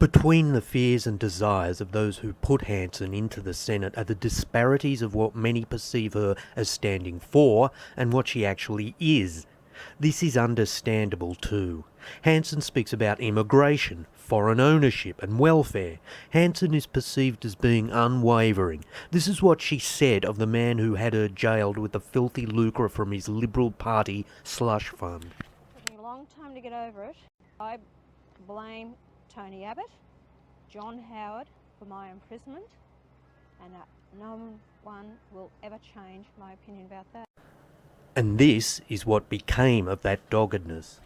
Between the fears and desires of those who put Hanson into the Senate are the disparities of what many perceive her as standing for and what she actually is. This is understandable too. Hanson speaks about immigration, foreign ownership and welfare. Hanson is perceived as being unwavering. This is what she said of the man who had her jailed with the filthy lucre from his Liberal Party slush fund. It took me a long time to get over it. I blame Tony Abbott, John Howard for my imprisonment, and no one will ever change my opinion about that. And this is what became of that doggedness.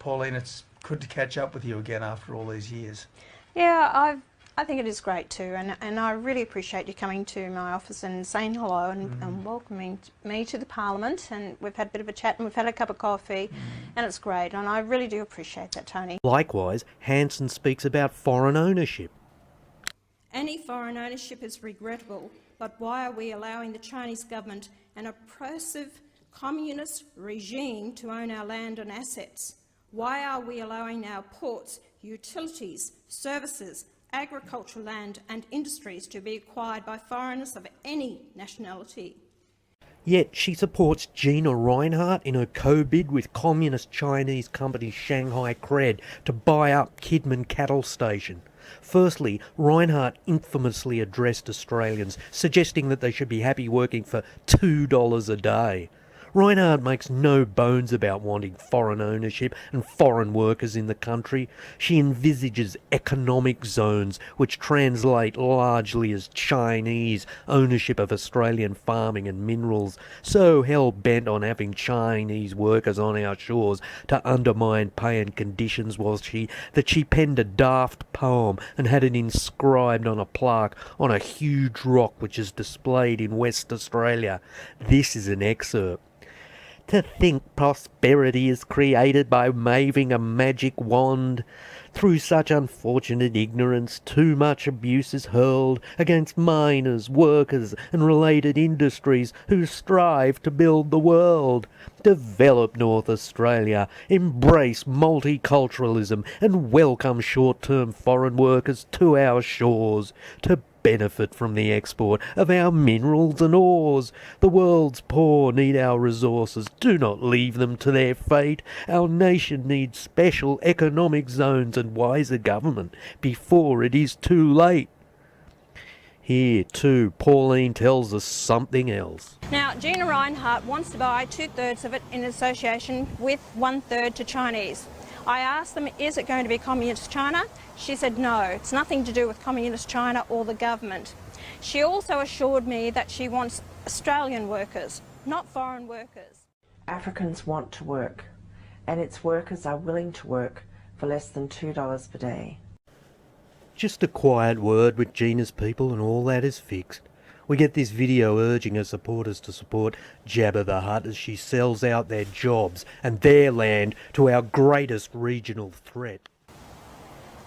Pauline, it's good to catch up with you again after all these years. Yeah, I think it is great too, and I really appreciate you coming to my office and saying hello and welcoming me to the Parliament, and we've had a bit of a chat and we've had a cup of coffee and it's great, and I really do appreciate that, Tony. Likewise, Hanson speaks about foreign ownership. Any foreign ownership is regrettable, but why are we allowing the Chinese government an oppressive communist regime to own our land and assets? Why are we allowing our ports, utilities, services, agricultural land and industries to be acquired by foreigners of any nationality? Yet she supports Gina Rinehart in her co-bid with communist Chinese company Shanghai Cred to buy up Kidman Cattle Station. Firstly, Rinehart infamously addressed Australians, suggesting that they should be happy working for $2 a day. Rinehart makes no bones about wanting foreign ownership and foreign workers in the country. She envisages economic zones which translate largely as Chinese ownership of Australian farming and minerals, so hell-bent on having Chinese workers on our shores to undermine pay and conditions that she penned a daft poem and had it inscribed on a plaque on a huge rock which is displayed in West Australia. This is an excerpt. To think prosperity is created by waving a magic wand. Through such unfortunate ignorance, too much abuse is hurled against miners, workers and related industries who strive to build the world. Develop North Australia, embrace multiculturalism and welcome short-term foreign workers to our shores to benefit from the export of our minerals and ores. The world's poor need our resources. Do not leave them to their fate. Our nation needs special economic zones and wiser government before it is too late. Here, too, Pauline tells us something else. Now, Gina Rinehart wants to buy 2/3 of it in association with 1/3 to Chinese. I asked them, is it going to be Communist China? She said no, it's nothing to do with Communist China or the government. She also assured me that she wants Australian workers, not foreign workers. Africans want to work, and its workers are willing to work for less than $2 per day. Just a quiet word with Gina's people and all that is fixed. We get this video urging her supporters to support Jabba the Hutt as she sells out their jobs and their land to our greatest regional threat.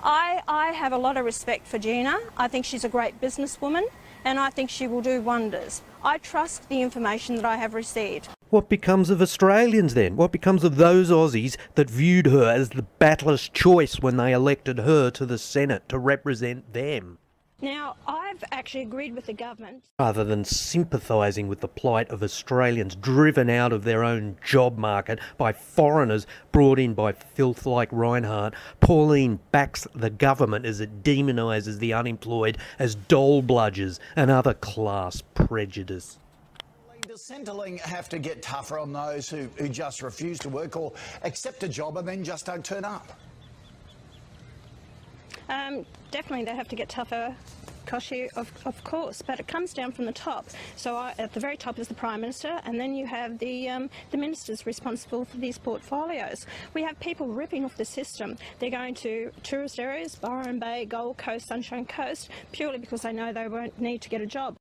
I have a lot of respect for Gina. I think she's a great businesswoman and I think she will do wonders. I trust the information that I have received. What becomes of Australians then? What becomes of those Aussies that viewed her as the battler's choice when they elected her to the Senate to represent them? Now, I've actually agreed with the government. Rather than sympathising with the plight of Australians driven out of their own job market by foreigners brought in by filth like Rinehart, Pauline backs the government as it demonises the unemployed as dole bludgers and other class prejudice. Does Centrelink have to get tougher on those who just refuse to work or accept a job and then just don't turn up? Definitely they have to get tougher, Koshi, of course, but it comes down from the top. So at the very top is the Prime Minister, and then you have the ministers responsible for these portfolios. We have people ripping off the system. They're going to tourist areas, Byron Bay, Gold Coast, Sunshine Coast, purely because they know they won't need to get a job.